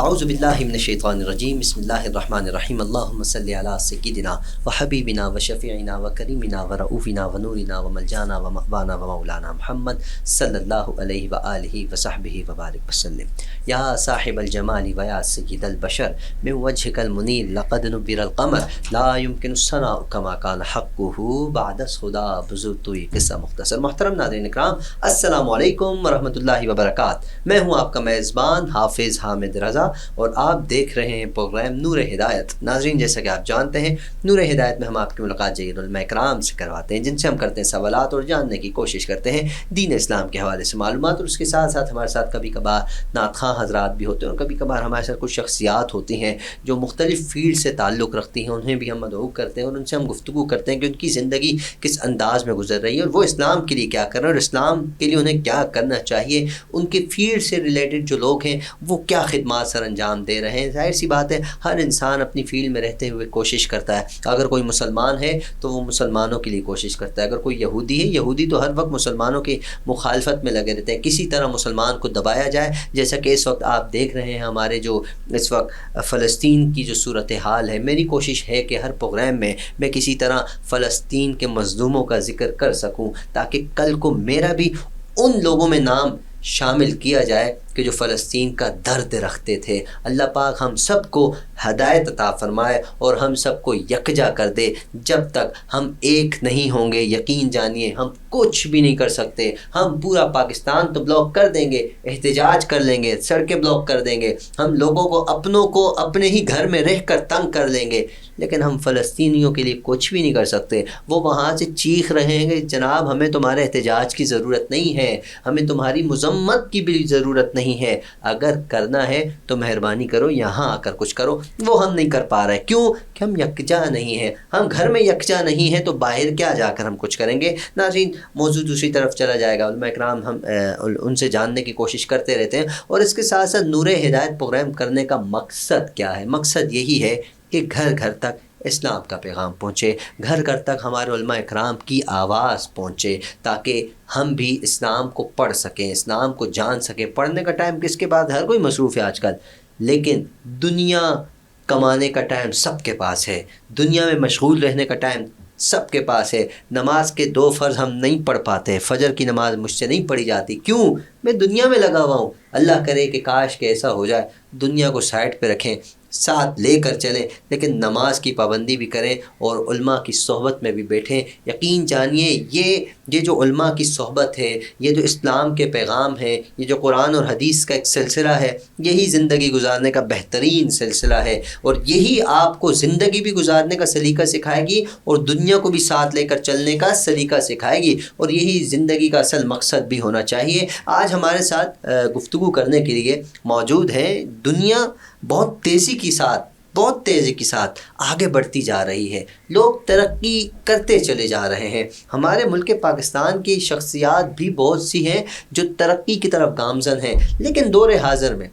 اعوذ باللہ من الشیطان الرجیم بسم اللہ الرحمن الرحیم اللہم صلی علی سیدنا و حبیبنا و شفیعنا و کریمنا و رؤوفنا و نورنا و ملجانا و مأوانا و مولانا محمد صلی اللہ علیہ وآلہ وصحبہ وبارک وسلم. یا صاحب الجمال و یا سید البشر من وجهک المنیر لقد نبر القمر لا يمکن الثناء کما کان حقہ بعد خدا. بزرگ قصہ مختصر. محترم ناظرین اکرام، السلام علیکم ورحمۃ اللہ وبرکاتہ. میں ہوں آپ کا میزبان حافظ حامد رضا اور آپ دیکھ رہے ہیں پروگرام نور ہدایت. ناظرین، جیسا کہ آپ جانتے ہیں، نور ہدایت میں ہم آپ کی ملاقات جید علماء کرام سے کرواتے ہیں، جن سے ہم کرتے ہیں سوالات اور جاننے کی کوشش کرتے ہیں دین اسلام کے حوالے سے معلومات. اور اس کے ساتھ ساتھ ہمارے ساتھ کبھی کبھار نعت خواں حضرات بھی ہوتے ہیں اور کبھی کبھار ہمارے ساتھ کچھ شخصیات ہوتی ہیں جو مختلف فیلڈ سے تعلق رکھتی ہیں. انہیں بھی ہم مدعو کرتے ہیں اور ان سے ہم گفتگو کرتے ہیں کہ ان کی زندگی کس انداز میں گزر رہی ہے اور وہ اسلام کے لیے کیا کر رہے ہیں اور اسلام کے لیے انہیں کیا کرنا چاہیے. ان کے فیلڈ سے ریلیٹڈ جو لوگ ہیں وہ کیا خدمات سر انجام دے رہے ہیں. ظاہر سی بات ہے، ہر انسان اپنی فیلڈ میں رہتے ہوئے کوشش کرتا ہے. اگر کوئی مسلمان ہے تو وہ مسلمانوں کے لیے کوشش کرتا ہے. اگر کوئی یہودی ہے، یہودی تو ہر وقت مسلمانوں کی مخالفت میں لگے رہتے ہیں، کسی طرح مسلمان کو دبایا جائے. جیسا کہ اس وقت آپ دیکھ رہے ہیں ہمارے جو اس وقت فلسطین کی جو صورتحال ہے، میری کوشش ہے کہ ہر پروگرام میں میں کسی طرح فلسطین کے مظلوموں کا ذکر کر سکوں تاکہ کل کو میرا بھی ان لوگوں میں نام شامل کیا جائے کہ جو فلسطین کا درد رکھتے تھے. اللہ پاک ہم سب کو ہدایت عطا فرمائے اور ہم سب کو یکجا کر دے. جب تک ہم ایک نہیں ہوں گے، یقین جانیے ہم کچھ بھی نہیں کر سکتے. ہم پورا پاکستان تو بلاک کر دیں گے، احتجاج کر لیں گے، سڑکیں بلاک کر دیں گے، ہم لوگوں کو اپنوں کو اپنے ہی گھر میں رہ کر تنگ کر لیں گے، لیکن ہم فلسطینیوں کے لیے کچھ بھی نہیں کر سکتے. وہ وہاں سے چیخ رہے ہیں کہ جناب ہمیں تمہارے احتجاج کی ضرورت نہیں ہے، ہمیں تمہاری مذمت کی بھی ضرورت نہیں ہے. اگر کرنا ہے تو مہربانی کرو یہاں آ کر کچھ کرو. وہ ہم نہیں کر پا رہے. کیوں؟ کہ ہم یکجا نہیں ہیں. ہم گھر میں یکجا نہیں ہیں تو باہر کیا جا کر ہم کچھ کریں گے. ناظرین، موضوع دوسری طرف چلا جائے گا. علماء اکرام ہم ان سے جاننے کی کوشش کرتے رہتے ہیں اور اس کے ساتھ ساتھ نور ہدایت پروگرام کرنے کا مقصد کیا ہے؟ مقصد یہی ہے کہ گھر گھر تک اسلام کا پیغام پہنچے، گھر گھر تک ہمارے علماء اکرام کی آواز پہنچے تاکہ ہم بھی اسلام کو پڑھ سکیں، اسلام کو جان سکیں. پڑھنے کا ٹائم کس کے پاس؟ ہر کوئی مصروف ہے آج کل، لیکن دنیا کمانے کا ٹائم سب کے پاس ہے، دنیا میں مشغول رہنے کا ٹائم سب کے پاس ہے. نماز کے 2 فرض ہم نہیں پڑھ پاتے، فجر کی نماز مجھ سے نہیں پڑھی جاتی. کیوں؟ میں دنیا میں لگا ہوا ہوں. اللہ کرے کہ کاش کہ ایسا ہو جائے، دنیا کو سائڈ پہ رکھیں، ساتھ لے کر چلیں، لیکن نماز کی پابندی بھی کریں اور علماء کی صحبت میں بھی بیٹھیں. یقین جانیے یہ جو علماء کی صحبت ہے، یہ جو اسلام کے پیغام ہے، یہ جو قرآن اور حدیث کا ایک سلسلہ ہے، یہی زندگی گزارنے کا بہترین سلسلہ ہے اور یہی آپ کو زندگی بھی گزارنے کا سلیقہ سکھائے گی اور دنیا کو بھی ساتھ لے کر چلنے کا سلیقہ سکھائے گی، اور یہی زندگی کا اصل مقصد بھی ہونا چاہیے. آج ہمارے ساتھ گفتگو کرنے کے لیے موجود ہیں. دنیا بہت تیزی کے ساتھ آگے بڑھتی جا رہی ہے، لوگ ترقی کرتے چلے جا رہے ہیں. ہمارے ملک پاکستان کی شخصیات بھی بہت سی ہیں جو ترقی کی طرف گامزن ہیں، لیکن دور حاضر میں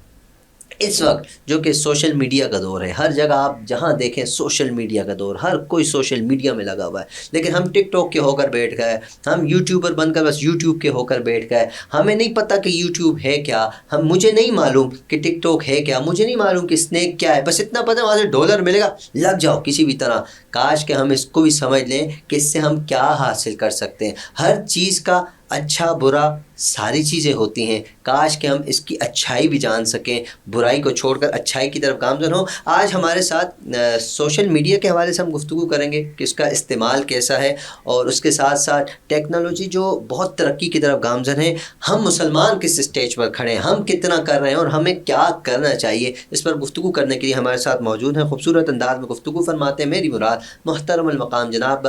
اس وقت جو کہ سوشل میڈیا کا دور ہے، ہر جگہ آپ جہاں دیکھیں سوشل میڈیا کا دور، ہر کوئی سوشل میڈیا میں لگا ہوا ہے. لیکن ہم ٹک ٹاک کے ہو کر بیٹھ گئے، ہم یوٹیوبر بن کر بس یوٹیوب کے ہو کر بیٹھ گئے. ہمیں نہیں پتہ کہ یوٹیوب ہے کیا، مجھے نہیں معلوم کہ ٹک ٹاک ہے کیا، مجھے نہیں معلوم کہ اسنیک کیا ہے. بس اتنا پتہ وہاں سے ڈالر ملے گا، لگ جاؤ کسی بھی طرح. کاش کہ ہم اس کو بھی سمجھ لیں کہ اس سے ہم کیا حاصل کر سکتے ہیں. ہر چیز کا اچھا برا ساری چیزیں ہوتی ہیں. کاش کہ ہم اس کی اچھائی بھی جان سکیں، برائی کو چھوڑ کر اچھائی کی طرف گامزن ہوں. آج ہمارے ساتھ سوشل میڈیا کے حوالے سے ہم گفتگو کریں گے کہ اس کا استعمال کیسا ہے، اور اس کے ساتھ ساتھ ٹیکنالوجی جو بہت ترقی کی طرف گامزن ہے، ہم مسلمان کس اسٹیج پر کھڑے ہیں، ہم کتنا کر رہے ہیں اور ہمیں کیا کرنا چاہیے. اس پر گفتگو کرنے کے لیے ہمارے ساتھ موجود ہیں. خوبصورت انداز میں گفتگو فرماتے ہیں میری مراد محترم المقام جناب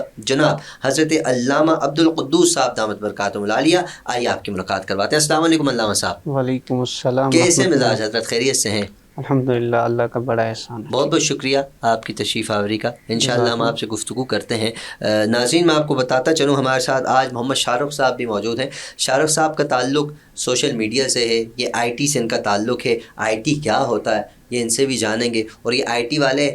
حضرت علامہ عبدالقدوس صاحب دامت برکاتہم العالیہ. آئیے آپ کی ملاقات کرواتے ہیں. السلام علیکم علامہ صاحب. وعلیکم السلام. کیسے مزاج حضرت؟ خیریت سے ہیں؟ الحمدللہ، اللہ کا بڑا احسان ہے. بہت بہت شکریہ آپ کی تشریف آوری کا. انشاءاللہ ہم آپ سے گفتگو کرتے ہیں. ناظرین، میں آپ کو بتاتا چلوں ہمارے ساتھ آج محمد شاہ رخ صاحب بھی موجود ہیں. شاہ رخ صاحب کا تعلق سوشل میڈیا سے ہے، یہ آئی ٹی سے ان کا تعلق ہے. آئی ٹی کیا ہوتا ہے یہ ان سے بھی جانیں گے، اور یہ آئی ٹی والے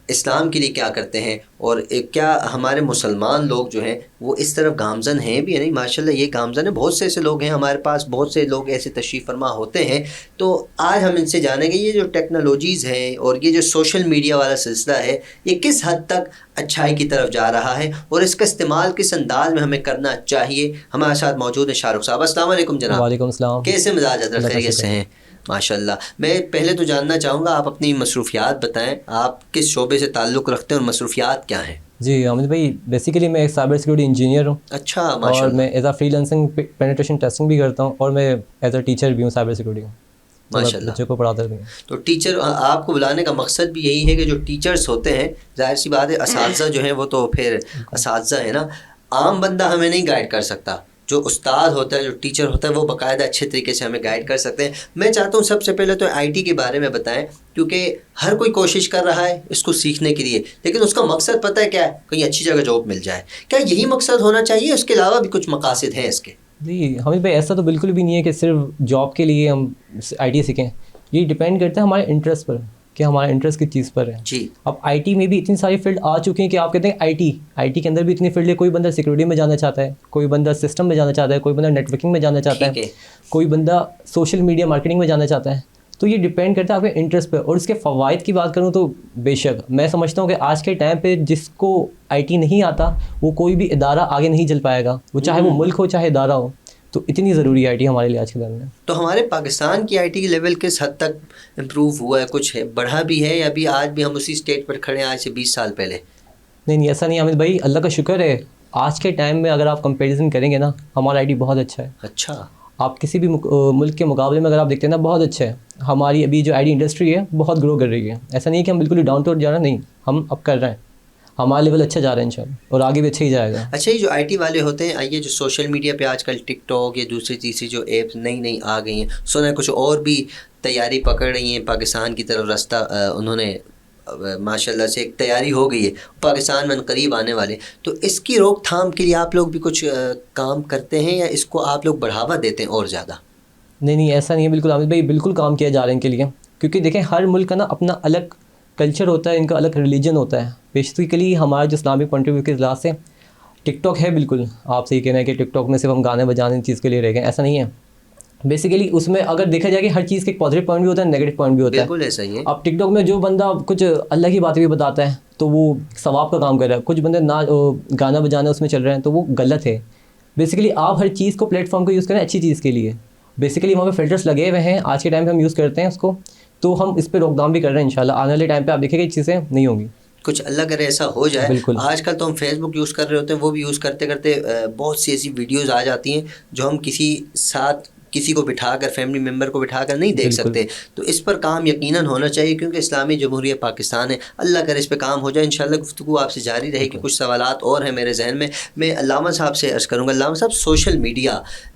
اسلام کے لیے کیا کرتے ہیں، اور کیا ہمارے مسلمان لوگ جو ہیں وہ اس طرف گامزن ہیں بھی یا نہیں؟ ماشاءاللہ یہ گامزن ہے، بہت سے ایسے لوگ ہیں ہمارے پاس، بہت سے لوگ ایسے تشریف فرما ہوتے ہیں. تو آج ہم ان سے جانیں گے یہ جو ٹیکنالوجیز ہیں اور یہ جو سوشل میڈیا والا سلسلہ ہے یہ کس حد تک اچھائی کی طرف جا رہا ہے اور اس کا استعمال کس انداز میں ہمیں کرنا چاہیے. ہمارے ساتھ موجود ہیں شاہ رخ صاحب. السلام علیکم جناب. وعلیکم السلام. کیسے مزاج حضرت؟ خیریت سے ہیں؟ ماشاءاللہ. میں پہلے تو جاننا چاہوں گا آپ اپنی مصروفیات بتائیں، آپ کس شعبے سے تعلق رکھتے ہیں اور مصروفیات کیا ہیں؟ جی حامد بھائی، بیسیکلی میں ایک سائبر سیکورٹی انجینئر ہوں. اچھا اور ماشاءاللہ. میں as a free lancing penetration testing بھی کرتا ہوں، اور میں ایز اے ٹیچر بھی ہوں سائبر سیکورٹی کا. ماشاءاللہ. بچوں کو پڑھاتا بھی ہوں. تو ٹیچر آپ کو بلانے کا مقصد بھی یہی ہے کہ جو ٹیچرز ہوتے ہیں، ظاہر سی بات ہے اساتذہ جو ہیں وہ تو پھر اساتذہ ہیں نا، عام بندہ ہمیں نہیں گائیڈ کر سکتا. جو استاد ہوتا ہے، جو ٹیچر ہوتا ہے، وہ باقاعدہ اچھے طریقے سے ہمیں گائیڈ کر سکتے ہیں. میں چاہتا ہوں سب سے پہلے تو آئی ٹی کے بارے میں بتائیں، کیونکہ ہر کوئی کوشش کر رہا ہے اس کو سیکھنے کے لیے، لیکن اس کا مقصد پتہ ہے کیا ہے؟ کہیں اچھی جگہ جاب مل جائے. کیا یہی مقصد ہونا چاہیے؟ اس کے علاوہ بھی کچھ مقاصد ہیں اس کے؟ جی حامد بھائی، ایسا تو بالکل بھی نہیں ہے کہ صرف جاب کے لیے ہم آئی ٹی سیکھیں. یہ ڈپینڈ کرتا ہے ہمارے انٹرسٹ پر کہ ہمارا انٹرسٹ کس چیز پر ہے. جی. اب آئی ٹی میں بھی اتنی ساری فیلڈ آ چکی ہیں کہ آپ کہتے ہیں آئی ٹی کے اندر بھی اتنی فیلڈ ہے. کوئی بندہ سیکورٹی میں جانا چاہتا ہے، کوئی بندہ سسٹم میں جانا چاہتا ہے، کوئی بندہ نیٹ ورکنگ میں جانا چاہتا ہے، کوئی بندہ سوشل میڈیا مارکیٹنگ میں جانا چاہتا ہے. تو یہ ڈپینڈ کرتا ہے آپ کے انٹرسٹ پہ. اور اس کے فوائد کی بات کروں تو بے شک میں سمجھتا ہوں کہ آج کے ٹائم پہ جس کو آئی ٹی نہیں آتا وہ کوئی بھی ادارہ آگے نہیں چل پائے گا، وہ چاہے وہ ملک ہو چاہے ادارہ ہو. تو اتنی ضروری ہے آئی ٹی ہمارے لیے آج کے دور میں. تو ہمارے پاکستان کی آئی ٹی کی لیول کس حد تک امپروو ہوا ہے؟ کچھ ہے بڑھا بھی ہے یا ابھی آج بھی ہم اسی اسٹیٹ پر کھڑے ہیں آج سے 20 سال پہلے؟ نہیں ایسا نہیں حامد بھائی، اللہ کا شکر ہے آج کے ٹائم میں اگر آپ کمپیریزن کریں گے نا، ہمارا آئی ٹی بہت اچھا ہے. اچھا. آپ کسی بھی ملک کے مقابلے میں اگر آپ دیکھتے ہیں نا، بہت اچھا ہے. ہماری ابھی جو آئی ٹی انڈسٹری ہے بہت گرو کر رہی ہے. ایسا نہیں کہ ہم بالکل ہی ڈاؤن ٹو ارتھ جا رہے ہیں، نہیں، ہم اب کر رہے ہیں. ہمارا لیول اچھا جا رہا ہے انشاءاللہ، اور آگے بھی اچھا ہی جائے گا. اچھا، یہ جو آئی ٹی والے ہوتے ہیں، یہ جو سوشل میڈیا پہ آج کل ٹک ٹاک یا دوسری تیسری جو ایپس نئی آ گئی ہیں، سنا ہے کچھ اور بھی تیاری پکڑ رہی ہیں پاکستان کی طرف رستہ انہوں نے ماشاءاللہ سے ایک تیاری ہو گئی ہے پاکستان میں قریب آنے والے. تو اس کی روک تھام کے لیے آپ لوگ بھی کچھ کام کرتے ہیں یا اس کو آپ لوگ بڑھاوا دیتے ہیں اور زیادہ؟ نہیں ایسا نہیں ہے بالکل حامد بھائی، بالکل کام کیا جا رہا ہے ان کے لیے. کیونکہ دیکھیں ہر ملک کا نا اپنا الگ کلچر ہوتا ہے، ان کا الگ ریلیجن ہوتا ہے. بیسیکلی ہمارا جو اسلامک پوائنٹ آف ویو کے لحاظ سے ٹک ٹاک ہے، بالکل آپ صحیح کہہ رہے ہیں کہ ٹک ٹاک میں صرف ہم گانے بجانے چیز کے لیے رہ گئے، ایسا نہیں ہے. بیسیکلی اس میں اگر دیکھا جائے کہ ہر چیز کے ایک پازیٹیو پوائنٹ بھی ہوتا ہے، نیگیٹو پوائنٹ بھی ہوتا ہے. بالکل ایسا ہی ہے. اب ٹک ٹاک میں جو بندہ کچھ اللہ کی باتیں بھی بتاتا ہے تو وہ ثواب کا کام کر رہا ہے. کچھ بندے نہ گانا بجانا اس میں چل رہے ہیں تو وہ غلط ہے. بیسیکلی آپ ہر چیز کو پلیٹ فارم کو یوز کریں اچھی چیز کے لیے. بیسیکلی وہاں پہ فلٹرس لگے ہوئے ہیں، آج کے ٹائم پہ ہم یوز کرتے ہیں اس کو، تو ہم اس پہ روک تھام بھی کر رہے ہیں. انشاءاللہ آنے والے ٹائم پہ آپ دیکھیں گے یہ چیزیں نہیں ہوں گی. کچھ اللہ کرے ایسا ہو جائے. بالکل. آج کل تو ہم فیس بک یوز کر رہے ہوتے ہیں، وہ بھی یوز کرتے کرتے بہت سی ایسی ویڈیوز آ جاتی ہیں جو ہم کسی کو بٹھا کر، فیملی ممبر کو بٹھا کر نہیں دیکھ سکتے. تو اس پر کام یقیناً ہونا چاہیے کیونکہ اسلامی جمہوریہ پاکستان ہے. اللہ کرے اس پہ کام ہو جائے. انشاءاللہ گفتگو آپ سے جاری رہے کہ کچھ سوالات اور ہیں میرے ذہن میں. میں علامہ صاحب سے عرض کروں گا. علامہ صاحب،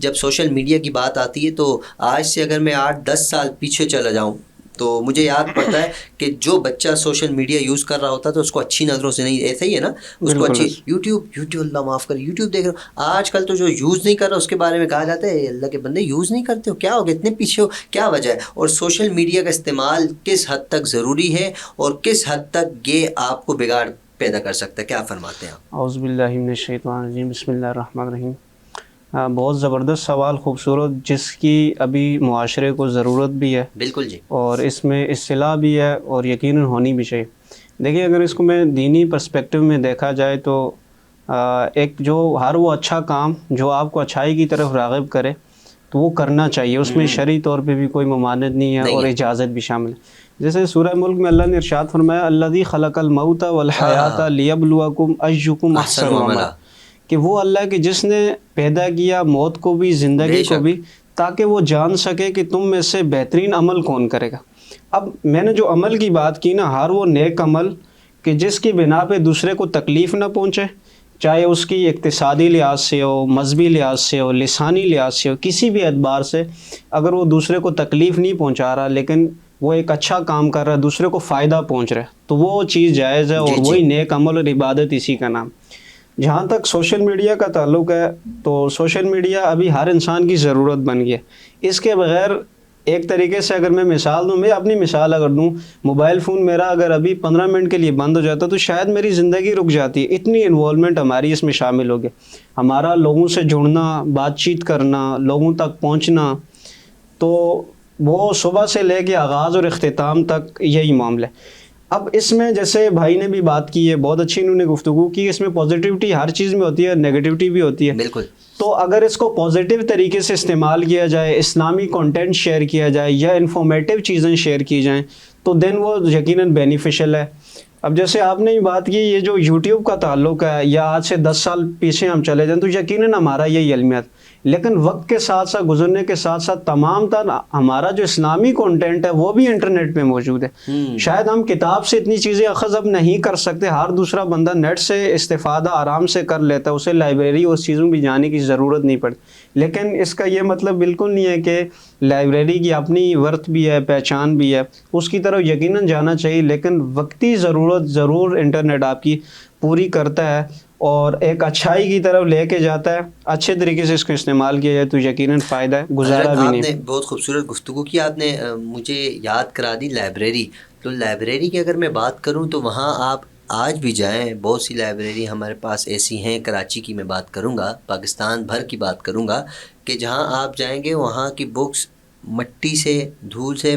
جب سوشل میڈیا کی بات آتی ہے تو آج سے اگر میں 8-10 سال پیچھے چلا جاؤں تو مجھے یاد پڑتا ہے کہ جو بچہ سوشل میڈیا یوز کر رہا ہوتا تو اس کو اچھی نظروں سے نہیں، ایسا ہی ہے نا، اس کو اچھی یوٹیوب اللہ معاف کرے یوٹیوب دیکھ رہا ہوں. آج کل تو جو یوز نہیں کر رہا اس کے بارے میں کہا جاتا ہے اللہ کے بندے یوز نہیں کرتے ہو، کیا ہو گیا، اتنے پیچھے ہو، کیا وجہ ہے؟ اور سوشل میڈیا کا استعمال کس حد تک ضروری ہے اور کس حد تک یہ آپ کو بگاڑ پیدا کر سکتا ہے؟ کیا فرماتے ہیں آپ؟ اعوذ باللہ من الشیطان الرجیم، بسم اللہ الرحمن الرحیم. بہت زبردست سوال، خوبصورت، جس کی ابھی معاشرے کو ضرورت بھی ہے. بالکل جی. اور اس میں اصطلاح بھی ہے اور یقیناً ہونی بھی چاہیے. دیکھیے اگر اس کو میں دینی پرسپیکٹیو میں دیکھا جائے تو ایک جو ہر وہ اچھا کام جو آپ کو اچھائی کی طرف راغب کرے تو وہ کرنا چاہیے. اس میں شرعی طور پہ بھی کوئی ممانعت نہیں ہے اور اجازت بھی شامل ہے. جیسے سورہ ملک میں اللہ نے ارشاد فرمایا الذی خلق الموت والحیات لیبلوکم ایکم احسن عملا، کہ وہ اللہ کہ جس نے پیدا کیا موت کو بھی زندگی کو بھی تاکہ وہ جان سکے کہ تم میں سے بہترین عمل کون کرے گا. اب میں نے جو عمل کی بات کی نا، ہر وہ نیک عمل کہ جس کی بنا پہ دوسرے کو تکلیف نہ پہنچے، چاہے اس کی اقتصادی لحاظ سے ہو، مذہبی لحاظ سے ہو، لسانی لحاظ سے ہو، کسی بھی اعتبار سے اگر وہ دوسرے کو تکلیف نہیں پہنچا رہا لیکن وہ ایک اچھا کام کر رہا ہے، دوسرے کو فائدہ پہنچ رہا ہے، تو وہ چیز جائز ہے اور وہی نیک عمل اور عبادت اسی کا نام. جہاں تک سوشل میڈیا کا تعلق ہے تو سوشل میڈیا ابھی ہر انسان کی ضرورت بن گیا. اس کے بغیر ایک طریقے سے اگر میں مثال دوں، میں اپنی مثال اگر دوں، موبائل فون میرا اگر ابھی 15 منٹ کے لیے بند ہو جاتا تو شاید میری زندگی رک جاتی. اتنی انوالومنٹ ہماری اس میں شامل ہو گئی، ہمارا لوگوں سے جڑنا، بات چیت کرنا، لوگوں تک پہنچنا، تو وہ صبح سے لے کے آغاز اور اختتام تک یہی معاملہ ہے. اب اس میں جیسے بھائی نے بھی بات کی ہے، بہت اچھی انہوں نے گفتگو کی، اس میں پازیٹیوٹی ہر چیز میں ہوتی ہے، نیگیٹیوٹی بھی ہوتی ہے. بالکل. تو اگر اس کو پازیٹیو طریقے سے استعمال کیا جائے، اسلامی کنٹینٹ شیئر کیا جائے یا انفارمیٹیو چیزیں شیئر کی جائیں تو دین وہ یقیناً بینیفیشل ہے. اب جیسے آپ نے بات کی یہ جو یوٹیوب کا تعلق ہے، یا آج سے 10 سال پیچھے ہم چلے جائیں تو یقیناً ہمارا یہی علمیت، لیکن وقت کے ساتھ ساتھ گزرنے کے ساتھ ساتھ تمام تر ہمارا جو اسلامی کنٹینٹ ہے وہ بھی انٹرنیٹ پہ موجود ہے. شاید ہم کتاب سے اتنی چیزیں اخذ اب نہیں کر سکتے، ہر دوسرا بندہ نیٹ سے استفادہ آرام سے کر لیتا ہے، اسے لائبریری اس چیزوں بھی جانے کی ضرورت نہیں پڑتی. لیکن اس کا یہ مطلب بالکل نہیں ہے کہ لائبریری کی اپنی ورتھ بھی ہے، پہچان بھی ہے، اس کی طرف یقیناً جانا چاہیے، لیکن وقتی ضرورت ضرور انٹرنیٹ آپ کی پوری کرتا ہے اور ایک اچھائی کی طرف لے کے جاتا ہے. اچھے طریقے سے اس کو استعمال کیا جائے تو یقیناً فائدہ ہے، گزارا بھی نہیں. آپ نے بہت خوبصورت گفتگو کی، آپ نے مجھے یاد کرا دی لائبریری. تو لائبریری کی اگر میں بات کروں تو وہاں آپ آج بھی جائیں، بہت سی لائبریری ہمارے پاس ایسی ہیں. کراچی کی میں بات کروں گا، پاکستان بھر کی بات کروں گا، کہ جہاں آپ جائیں گے وہاں کی بکس مٹی سے، دھول سے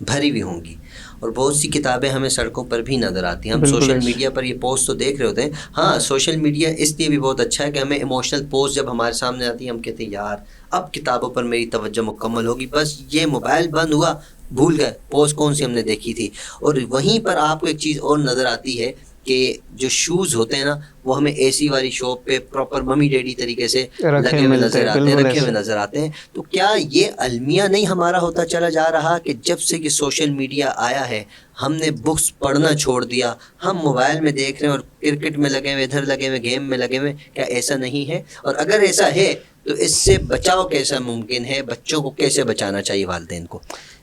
بھری ہوئی ہوں گی، اور بہت سی کتابیں ہمیں سڑکوں پر بھی نظر آتی ہیں. ہم سوشل میڈیا پر یہ پوسٹ تو دیکھ رہے ہوتے ہیں. ہاں، سوشل میڈیا اس لیے بھی بہت اچھا ہے کہ ہمیں ایموشنل پوسٹ جب ہمارے سامنے آتی ہے ہم کہتے ہیں یار اب کتابوں پر میری توجہ مکمل ہوگی، بس یہ موبائل بند ہوا بھول گئے پوسٹ کون سی ہم نے دیکھی تھی. اور وہیں پر آپ کو ایک چیز اور نظر آتی ہے کہ جو شوز ہوتے ہیں نا وہ ہمیں اے سی والی شاپ پہ پراپر ممی ڈیڈی طریقے سے لگے ہوئے نظر آتے ہیں، رکھے ہوئے نظر آتے ہیں. تو کیا یہ المیہ نہیں ہمارا ہوتا چلا جا رہا کہ جب سے یہ سوشل میڈیا آیا ہے ہم نے بکس پڑھنا چھوڑ دیا، ہم موبائل میں دیکھ رہے ہیں اور کرکٹ میں لگے ہوئے، ادھر لگے ہوئے، گیم میں لگے ہوئے؟ کیا ایسا نہیں ہے؟ اور اگر ایسا ہے تو اس سے بچاؤ کیسا ممکن ہے؟ بچوں کو کیسے بچانا چاہیے والدین کو؟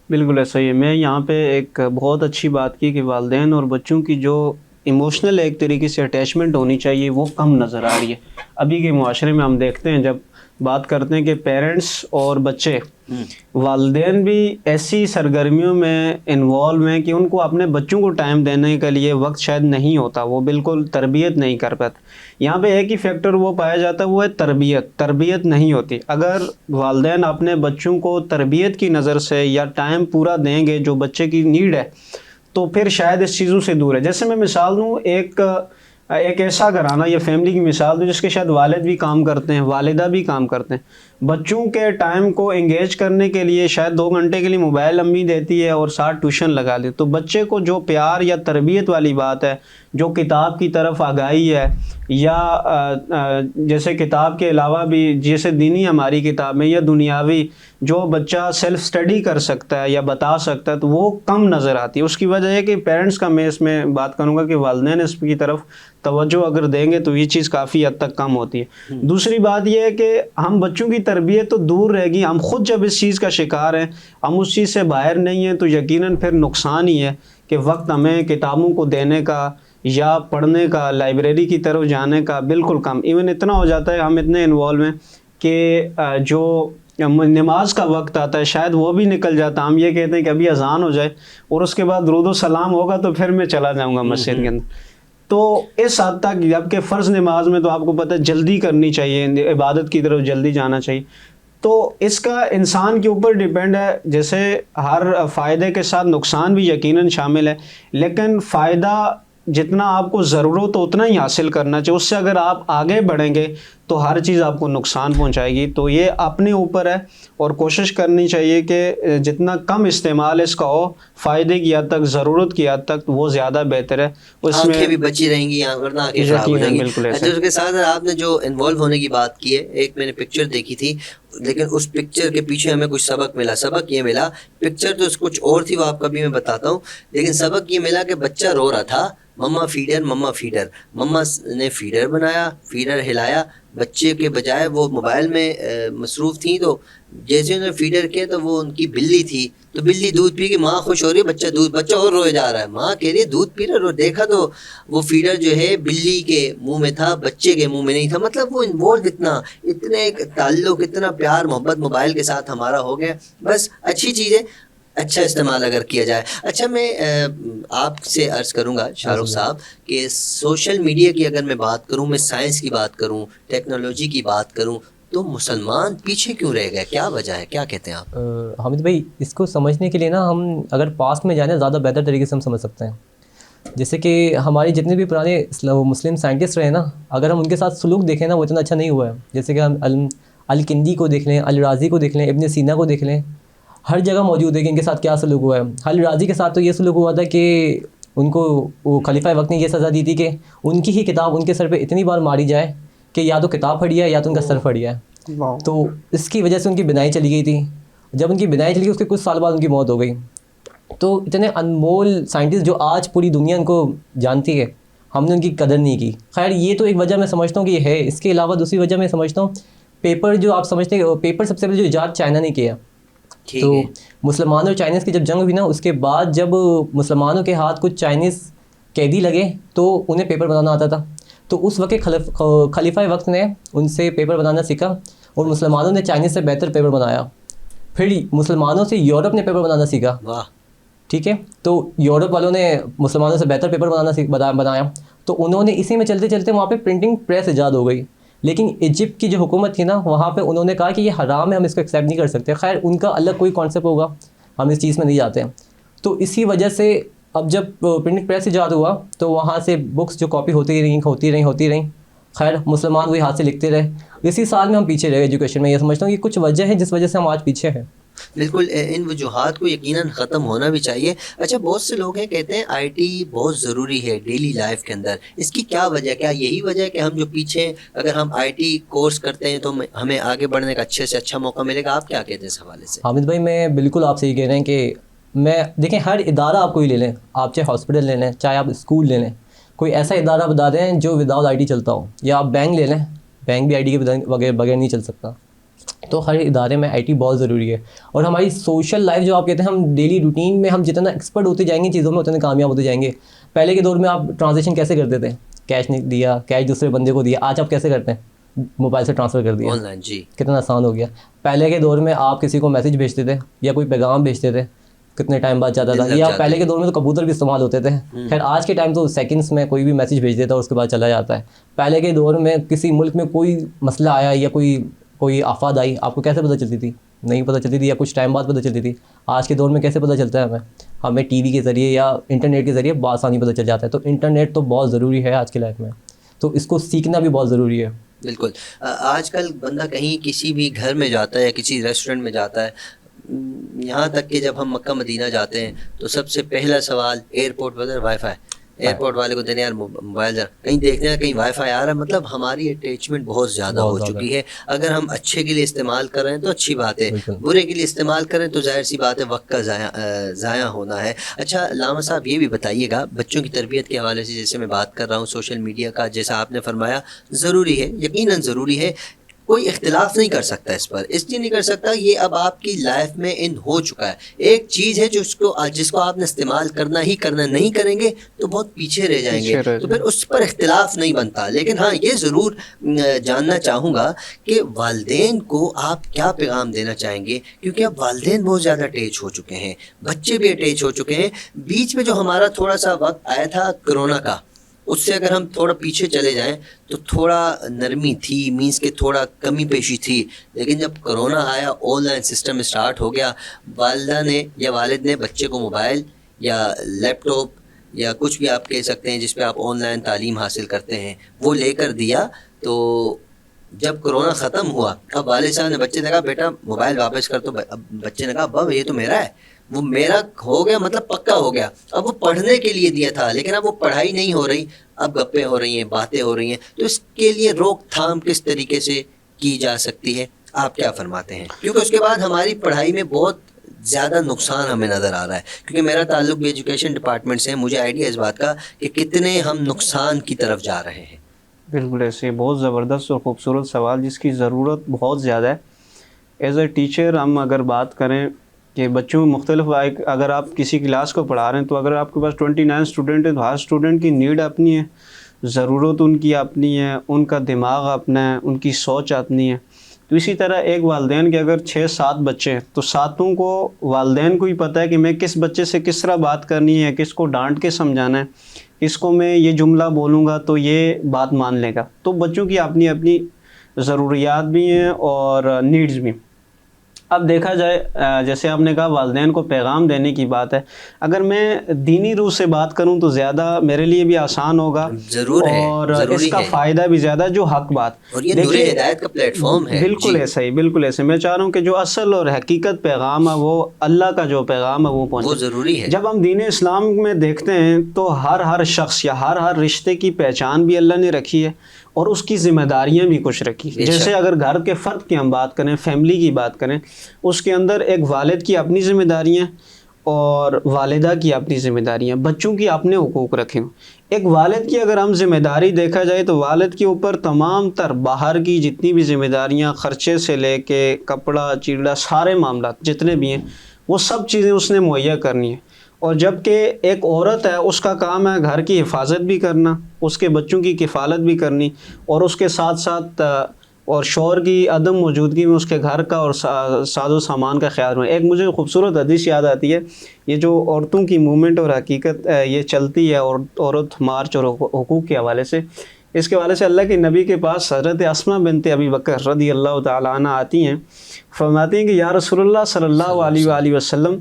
بالکل ایسا ہی ہے. میں یہاں پہ ایک بہت اچھی بات کی کہ والدین اور بچوں کی جو ایموشنل ایک طریقے سے اٹیچمنٹ ہونی چاہیے وہ کم نظر آ رہی ہے. ابھی کے معاشرے میں ہم دیکھتے ہیں، جب بات کرتے ہیں کہ پیرنٹس اور بچے، والدین بھی ایسی سرگرمیوں میں انوالو ہیں کہ ان کو اپنے بچوں کو ٹائم دینے کے لیے وقت شاید نہیں ہوتا، وہ بالکل تربیت نہیں کر پاتے. یہاں پہ ایک ہی فیکٹر وہ پایا جاتا ہے، وہ ہے تربیت نہیں ہوتی. اگر والدین اپنے بچوں کو تربیت کی نظر سے یا ٹائم پورا دیں گے جو بچے کی نیڈ ہے تو پھر شاید اس چیزوں سے دور ہے. جیسے میں مثال دوں، ایک ایسا گھرانہ یا فیملی کی مثال دوں جس کے شاید والد بھی کام کرتے ہیں، والدہ بھی کام کرتے ہیں. بچوں کے ٹائم کو انگیج کرنے کے لیے شاید 2 گھنٹے کے لیے موبائل امی دیتی ہے اور ساتھ ٹیوشن لگا دی. تو بچے کو جو پیار یا تربیت والی بات ہے، جو کتاب کی طرف آگاہی ہے، یا جیسے کتاب کے علاوہ بھی جیسے دینی ہماری کتابیں یا دنیاوی جو بچہ سیلف سٹڈی کر سکتا ہے یا بتا سکتا ہے، تو وہ کم نظر آتی ہے. اس کی وجہ ہے کہ پیرنٹس کا، میں اس میں بات کروں گا کہ والدین اس کی طرف توجہ اگر دیں گے تو یہ چیز کافی حد تک کم ہوتی ہے. دوسری بات یہ ہے کہ ہم بچوں کی تربیت تو دور رہے گی، ہم خود جب اس چیز کا شکار ہیں، ہم اس چیز سے باہر نہیں ہیں، تو یقیناً پھر نقصان ہی ہے کہ وقت ہمیں کتابوں کو دینے کا یا پڑھنے کا، لائبریری کی طرف جانے کا بالکل کم. ایون اتنا ہو جاتا ہے، ہم اتنے انوالو ہیں کہ جو نماز کا وقت آتا ہے شاید وہ بھی نکل جاتا. ہم یہ کہتے ہیں کہ ابھی اذان ہو جائے اور اس کے بعد درود و سلام ہوگا تو پھر میں چلا جاؤں گا مسجد کے اندر. تو اس حد تک، جبکہ فرض نماز میں تو آپ کو پتہ ہے جلدی کرنی چاہیے، عبادت کی طرف جلدی جانا چاہیے. تو اس کا انسان کے اوپر ڈیپینڈ ہے. جیسے ہر فائدے کے ساتھ نقصان بھی یقیناً شامل ہے، لیکن فائدہ جتنا آپ کو ضرورت ہو اتنا ہی حاصل کرنا چاہیے. اس سے اگر آپ آگے بڑھیں گے تو ہر چیز آپ کو نقصان پہنچائے گی. تو یہ اپنے اوپر ہے اور کوشش کرنی چاہیے کہ جتنا کم استعمال اس کا ہو، فائدے کی حد تک، ضرورت کی حد تک، وہ زیادہ بہتر ہے. اس میں آنکھیں بھی بچی رہیں گی، ورنہ آنکھیں خراب ہو جائیں گی. اس کے ساتھ آپ نے جو انوالو ہونے کی بات کی ہے، ایک میں نے پکچر دیکھی تھی، لیکن اس پکچر کے پیچھے ہمیں کچھ سبق ملا. سبق یہ ملا، پکچر تو کچھ اور تھی، وہ آپ کا بھی میں بتاتا ہوں، لیکن سبق یہ ملا کہ بچہ رو رہا تھا، مما فیڈر، مما فیڈر. مما نے فیڈر بنایا، فیڈر ہلایا، بچے کے بجائے وہ موبائل میں مصروف تھیں، تو جیسے انہوں نے فیڈر کیا تو وہ ان کی بلی تھی، تو بلی دودھ پی کے ماں خوش ہو رہی ہے، بچہ اور روئے جا رہا ہے، ماں کہہ رہی ہے دودھ پی رہا ہے، دیکھا تو وہ فیڈر جو ہے بلی کے منہ میں تھا، بچے کے منہ میں نہیں تھا. مطلب وہ انوالو اتنے تعلق، اتنا پیار محبت موبائل کے ساتھ ہمارا ہو گیا. بس اچھی چیز ہے، اچھا استعمال اگر کیا جائے. اچھا میں آپ سے عرض کروں گا شاہ رخ صاحب کہ سوشل میڈیا کی اگر میں بات کروں، میں سائنس کی بات کروں، ٹیکنالوجی کی بات کروں، تو مسلمان پیچھے کیوں رہ گئے؟ کیا وجہ ہے؟ کیا کہتے ہیں آپ؟ حامد بھائی، اس کو سمجھنے کے لیے نا ہم اگر پاسٹ میں جائیں زیادہ بہتر طریقے سے ہم سمجھ سکتے ہیں. جیسے کہ ہمارے جتنے بھی پرانے مسلم سائنٹسٹ رہے نا، اگر ہم ان کے ساتھ سلوک دیکھیں نا وہ اتنا اچھا نہیں ہوا ہے. جیسے کہ ہم الکندی کو دیکھ لیں، الرازی کو دیکھ لیں، ابن سینا کو دیکھ لیں، ہر جگہ موجود ہے کہ ان کے ساتھ کیا سلوک ہوا ہے. الرازی کے ساتھ تو یہ سلوک ہوا تھا کہ ان کو وہ خلیفہ وقت نے یہ سزا دی تھی کہ ان کی ہی کتاب ان کے سر پہ اتنی بار ماری جائے کہ یا تو کتاب پھٹ جائے یا تو ان کا سر پھٹ جائے. تو اس کی وجہ سے ان کی بنائی چلی گئی تھی. جب ان کی بنائی چلی گئی اس کے کچھ سال بعد ان کی موت ہو گئی. تو اتنے انمول سائنٹسٹ جو آج پوری دنیا ان کو جانتی ہے، ہم نے ان کی قدر نہیں کی. خیر یہ تو ایک وجہ میں سمجھتا ہوں کہ یہ ہے. اس کے علاوہ دوسری وجہ میں سمجھتا ہوں پیپر، جو آپ سمجھتے ہیں پیپر سب سے پہلے جو ایجاد چائنا نے کیا. تو مسلمانوں اور چائنیز کی جب جنگ ہوئی نا، اس کے بعد جب مسلمانوں کے ہاتھ کچھ چائنیز قیدی لگے تو انہیں پیپر بنانا آتا تھا. تو اس وقت خلیفہ وقت نے ان سے پیپر بنانا سیکھا اور مسلمانوں نے چائنیز سے بہتر پیپر بنایا. پھر مسلمانوں سے یورپ نے پیپر بنانا سیکھا. واہ، ٹھیک ہے. تو یورپ والوں نے مسلمانوں سے بہتر پیپر بنایا. تو انہوں نے اسی میں چلتے چلتے وہاں پہ پرنٹنگ پریس ایجاد ہو گئی. لیکن ایجپٹ کی جو حکومت تھی نا، وہاں پہ انہوں نے کہا کہ یہ حرام ہے، ہم اس کو ایکسیپٹ نہیں کر سکتے. خیر ان کا الگ کوئی کانسیپٹ ہوگا، ہم اس چیز میں نہیں جاتے ہیں. تو اسی وجہ سے اب جب پرنٹنگ پریس ایجاد ہوا تو وہاں سے بکس جو کاپی ہوتی رہیں. خیر مسلمان وہی ہاتھ سے لکھتے رہے. اسی سال میں ہم پیچھے رہے ایجوکیشن میں. یہ سمجھتا ہوں کہ کچھ وجہ ہے جس وجہ سے ہم آج پیچھے ہیں. بالکل، ان وجوہات کو یقیناً ختم ہونا بھی چاہیے. اچھا بہت سے لوگ ہیں کہتے ہیں آئی ٹی بہت ضروری ہے ڈیلی لائف کے اندر، اس کی کیا وجہ؟ کیا یہی وجہ ہے کہ ہم جو پیچھے اگر ہم آئی ٹی کورس کرتے ہیں تو ہمیں آگے بڑھنے کا اچھے سے اچھا موقع ملے گا؟ آپ کیا کہتے ہیں اس حوالے سے؟ حامد بھائی میں بالکل آپ سے یہ کہہ رہے ہیں کہ دیکھیں ہر ادارہ آپ کوئی لے لیں، آپ چاہے ہاسپٹل لے لیں، چاہے آپ اسکول لے لیں، کوئی ایسا ادارہ بتا دیں جو وداؤٹ آئی ٹی چلتا ہو. یا آپ بینک لے لیں، بینک بھی آئی ٹی کے بغیر نہیں چل سکتا. تو ہر ادارے میں آئی ٹی بہت ضروری ہے. اور ہماری سوشل لائف جو آپ کہتے ہیں، ہم ڈیلی روٹین میں ہم جتنا ایکسپرٹ ہوتے جائیں گے چیزوں میں اتنے کامیاب ہوتے جائیں گے. پہلے کے دور میں آپ ٹرانزیکشن کیسے کرتے تھے؟ کیش نہیں دیا، کیش دوسرے بندے کو دیا. آج آپ کیسے کرتے ہیں؟ موبائل سے ٹرانسفر کر دیا، آن لائن. جی کتنا آسان ہو گیا. پہلے کے دور میں آپ کسی کو میسج بھیجتے تھے یا کوئی پیغام بھیجتے تھے، کتنے ٹائم بعد جاتا تھا. یا پہلے کے دور میں تو کبوتر بھی استعمال ہوتے تھے. خیر آج کے ٹائم تو سیکنڈس میں کوئی بھی میسج بھیج دیتا ہے اور اس کے بعد چلا جاتا ہے. پہلے کے دور میں کسی ملک میں کوئی مسئلہ آیا یا کوئی آفات آئی، آپ کو کیسے پتہ چلتی تھی؟ نہیں پتہ چلتی تھی، یا کچھ ٹائم بعد پتہ چلتی تھی. آج کے دور میں کیسے پتہ چلتا ہے ہمیں ٹی وی کے ذریعے یا انٹرنیٹ کے ذریعے بآسانی پتہ چل جاتا ہے. تو انٹرنیٹ تو بہت ضروری ہے آج کی لائف میں، تو اس کو سیکھنا بھی بہت ضروری ہے. بالکل. آج کل بندہ کہیں کسی بھی گھر میں جاتا ہے، کسی ریسٹورنٹ میں جاتا ہے، یہاں تک کہ جب ہم مکہ مدینہ جاتے ہیں تو سب سے پہلا سوال ایئرپورٹ پر وائی فائی. ایئرپورٹ والے کو دینے یار موبائل جا، کہیں دیکھتے ہیں کہیں وائی فائی آ رہا ہے. مطلب ہماری اٹیچمنٹ بہت زیادہ ہو چکی ہے. اگر ہم اچھے کے لیے استعمال کر رہے ہیں تو اچھی بات ہے، برے کے لیے استعمال کریں تو ظاہر سی بات ہے وقت کا ضائع ہونا ہے. اچھا علامہ صاحب یہ بھی بتائیے گا بچوں کی تربیت کے حوالے سے، جیسے میں بات کر رہا ہوں سوشل میڈیا کا، جیسا آپ نے فرمایا ضروری ہے، یقیناً ضروری ہے، کوئی اختلاف نہیں کر سکتا اس پر. اس لیے نہیں کر سکتا، یہ اب آپ کی لائف میں ان ہو چکا ہے. ایک چیز ہے جس کو آپ نے استعمال کرنا ہی کرنا، نہیں کریں گے تو بہت پیچھے رہ جائیں گے، تو پھر اس پر اختلاف نہیں بنتا. لیکن ہاں یہ ضرور جاننا چاہوں گا کہ والدین کو آپ کیا پیغام دینا چاہیں گے، کیونکہ اب والدین بہت زیادہ اٹیچ ہو چکے ہیں، بچے بھی اٹیچ ہو چکے ہیں. بیچ میں جو ہمارا تھوڑا سا وقت آیا تھا کرونا کا، اس سے اگر ہم تھوڑا پیچھے چلے جائیں تو تھوڑا نرمی تھی، مینس کہ تھوڑا کمی پیشی تھی. لیکن جب کرونا آیا، آن لائن سسٹم اسٹارٹ ہو گیا، والدہ نے یا والد نے بچے کو موبائل یا لیپ ٹاپ یا کچھ بھی آپ کہہ سکتے ہیں جس پہ آپ آن لائن تعلیم حاصل کرتے ہیں، وہ لے کر دیا. تو جب کرونا ختم ہوا، اب والد صاحب نے بچے نے کہا بیٹا موبائل واپس کر. تو اب بچے نے کہا ابا یہ تو میرا ہے، وہ میرا ہو گیا، مطلب پکا ہو گیا. اب وہ پڑھنے کے لیے دیا تھا، لیکن اب وہ پڑھائی نہیں ہو رہی، اب گپیں ہو رہی ہیں، باتیں ہو رہی ہیں. تو اس کے لیے روک تھام کس طریقے سے کی جا سکتی ہے؟ آپ کیا فرماتے ہیں؟ کیونکہ اس کے بعد ہماری پڑھائی میں بہت زیادہ نقصان ہمیں نظر آ رہا ہے، کیونکہ میرا تعلق بھی ایجوکیشن ڈپارٹمنٹ سے ہے. مجھے آئیڈیا اس بات کا کہ کتنے ہم نقصان کی طرف جا رہے ہیں. بالکل ایسے بہت زبردست اور خوبصورت سوال جس کی ضرورت بہت زیادہ ہے. ایز اے ٹیچر ہم اگر بات کریں کہ بچوں میں مختلف اگر آپ کسی کلاس کو پڑھا رہے ہیں تو اگر آپ کے پاس 29 اسٹوڈنٹ ہیں تو ہر اسٹوڈنٹ کی نیڈ اپنی ہے, ضرورت ان کی اپنی ہے, ان کا دماغ اپنا ہے, ان کی سوچ اپنی ہے. تو اسی طرح ایک والدین کے اگر 6-7 بچے ہیں تو ساتوں کو والدین کو ہی پتہ ہے کہ میں کس بچے سے کس طرح بات کرنی ہے, کس کو ڈانٹ کے سمجھانا ہے, اس کو میں یہ جملہ بولوں گا تو یہ بات مان لے گا. تو بچوں کی اپنی اپنی ضروریات بھی ہیں اور نیڈز بھی. اب دیکھا جائے جیسے آپ نے کہا والدین کو پیغام دینے کی بات ہے, اگر میں دینی روح سے بات کروں تو زیادہ میرے لیے بھی آسان ہوگا ضرور ہے, اور اس کا فائدہ بھی زیادہ جو حق بات. اور یہ نور ہدایت کا پلیٹ فارم ہے. بالکل ایسا ہی, بالکل ایسے. میں چاہ رہا ہوں کہ جو اصل اور حقیقت پیغام ہے وہ اللہ کا جو پیغام ہے وہ پہنچے, وہ ضروری ہے. جب ہم دین اسلام میں دیکھتے ہیں تو ہر شخص یا ہر رشتے کی پہچان بھی اللہ نے رکھی ہے اور اس کی ذمہ داریاں بھی کچھ رکھی. جیسے اگر گھر کے فرد کی ہم بات کریں, فیملی کی بات کریں, اس کے اندر ایک والد کی اپنی ذمہ داریاں اور والدہ کی اپنی ذمہ داریاں, بچوں کی اپنے حقوق رکھیں. ایک والد کی اگر ہم ذمہ داری دیکھا جائے تو والد کے اوپر تمام تر باہر کی جتنی بھی ذمہ داریاں, خرچے سے لے کے کپڑا چیڑا سارے معاملات جتنے بھی ہیں وہ سب چیزیں اس نے مہیا کرنی ہیں. اور جب کہ ایک عورت ہے اس کا کام ہے گھر کی حفاظت بھی کرنا, اس کے بچوں کی کفالت بھی کرنی, اور اس کے ساتھ ساتھ اور شوہر کی عدم موجودگی میں اس کے گھر کا اور ساز و سامان کا خیال رکھنا. ایک مجھے خوبصورت حدیث یاد آتی ہے, یہ جو عورتوں کی موومنٹ اور حقیقت یہ چلتی ہے اور عورت مارچ اور حقوق کے حوالے سے, اس کے حوالے سے اللہ کے نبی کے پاس حضرت اسماء بنت ابی بکر رضی اللہ تعالیٰ عنہ آتی ہیں, فرماتی ہیں کہ یا رسول اللہ صلی اللہ علیہ وآلہ وسلم,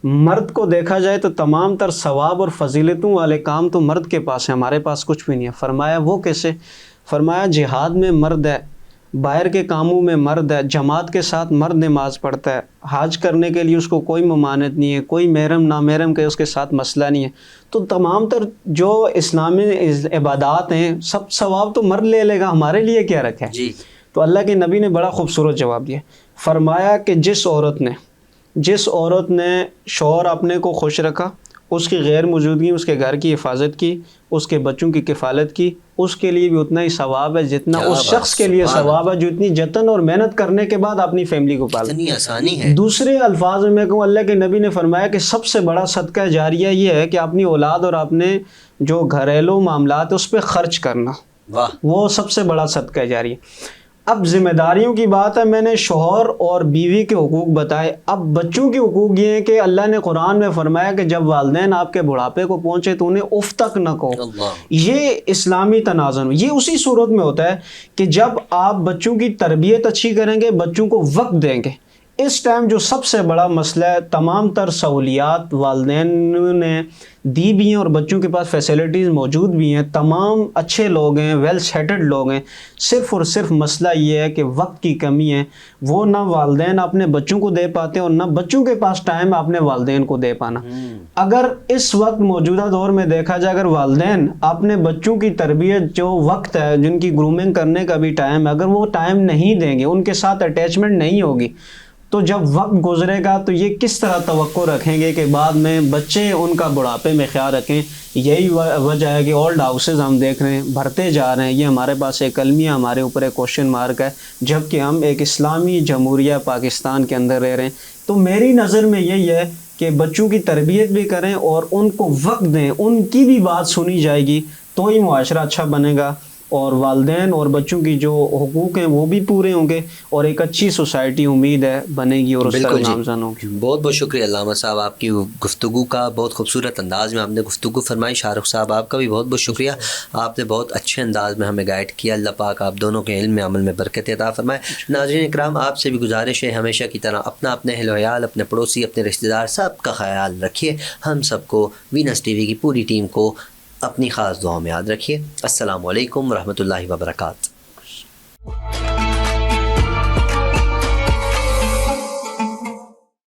مرد کو دیکھا جائے تو تمام تر ثواب اور فضیلتوں والے کام تو مرد کے پاس ہیں, ہمارے پاس کچھ بھی نہیں ہے. فرمایا وہ کیسے؟ فرمایا جہاد میں مرد ہے, باہر کے کاموں میں مرد ہے, جماعت کے ساتھ مرد نماز پڑھتا ہے, حج کرنے کے لیے اس کو کوئی ممانعت نہیں ہے, کوئی محرم نامحرم کے اس کے ساتھ مسئلہ نہیں ہے. تو تمام تر جو اسلامی عبادات ہیں سب ثواب تو مرد لے لے گا, ہمارے لیے کیا رکھا ہے؟ جی. تو اللہ کے نبی نے بڑا خوبصورت جواب دیا. فرمایا کہ جس عورت نے شوہر اپنے کو خوش رکھا, اس کی غیر موجودگی اس کے گھر کی حفاظت کی, اس کے بچوں کی کفالت کی, اس کے لیے بھی اتنا ہی ثواب ہے جتنا اس شخص کے لیے ثواب ہے جو اتنی جتن اور محنت کرنے کے بعد اپنی فیملی کو پالا. اتنی آسانی ہے. دوسرے الفاظ میں کہوں, اللہ کے نبی نے فرمایا کہ سب سے بڑا صدقہ جاریہ یہ ہے کہ اپنی اولاد اور اپنے جو گھریلو معاملات اس پہ خرچ کرنا. واہ, وہ سب سے بڑا صدقہ جاریہ. اب ذمہ داریوں کی بات ہے, میں نے شوہر اور بیوی کے حقوق بتائے. اب بچوں کے حقوق یہ ہیں کہ اللہ نے قرآن میں فرمایا کہ جب والدین آپ کے بڑھاپے کو پہنچے تو انہیں اف تک نہ کہو. یہ اسلامی تنازع, یہ اسی صورت میں ہوتا ہے کہ جب آپ بچوں کی تربیت اچھی کریں گے, بچوں کو وقت دیں گے. اس ٹائم جو سب سے بڑا مسئلہ ہے, تمام تر سہولیات والدین نے دی بھی ہیں اور بچوں کے پاس فیسلٹیز موجود بھی ہیں, تمام اچھے لوگ ہیں, ویل سیٹلڈ لوگ ہیں, صرف اور صرف مسئلہ یہ ہے کہ وقت کی کمی ہے. وہ نہ والدین اپنے بچوں کو دے پاتے اور نہ بچوں کے پاس ٹائم اپنے والدین کو دے پانا. اگر اس وقت موجودہ دور میں دیکھا جائے, اگر والدین اپنے بچوں کی تربیت جو وقت ہے, جن کی گرومنگ کرنے کا بھی ٹائم ہے, اگر وہ ٹائم نہیں دیں گے, ان کے ساتھ اٹیچمنٹ نہیں ہوگی, تو جب وقت گزرے گا تو یہ کس طرح توقع رکھیں گے کہ بعد میں بچے ان کا بڑھاپے میں خیال رکھیں. یہی وجہ ہے کہ اولڈ ہاؤسز ہم دیکھ رہے ہیں بھرتے جا رہے ہیں. یہ ہمارے پاس ایک المیہ, ہمارے اوپر ایک کوشچن مارک ہے, جبکہ ہم ایک اسلامی جمہوریہ پاکستان کے اندر رہ رہے ہیں. تو میری نظر میں یہی ہے کہ بچوں کی تربیت بھی کریں اور ان کو وقت دیں, ان کی بھی بات سنی جائے گی تو ہی معاشرہ اچھا بنے گا, اور والدین اور بچوں کی جو حقوق ہیں وہ بھی پورے ہوں گے, اور ایک اچھی سوسائٹی امید ہے بنے گی اور اس طرح نامزن ہوگی. بہت بہت شکریہ علامہ صاحب آپ کی گفتگو کا, بہت خوبصورت انداز میں آپ نے گفتگو فرمائی. شاہ رخ صاحب آپ کا بھی بہت بہت شکریہ, آپ نے بہت اچھے انداز میں ہمیں گائیڈ کیا. اللہ پاک آپ دونوں کے علم میں عمل میں برکت عطا فرمائے. ناظرین اکرام, آپ سے بھی گزارش ہے ہمیشہ کی طرح اپنے اہل و عیال, اپنے پڑوسی, اپنے رشتہ دار سب کا خیال رکھیے. ہم سب کو وینس ٹی وی کی پوری ٹیم کو اپنی خاص دعاؤں میں یاد رکھیے. السلام علیکم ورحمۃ اللہ وبرکاتہ.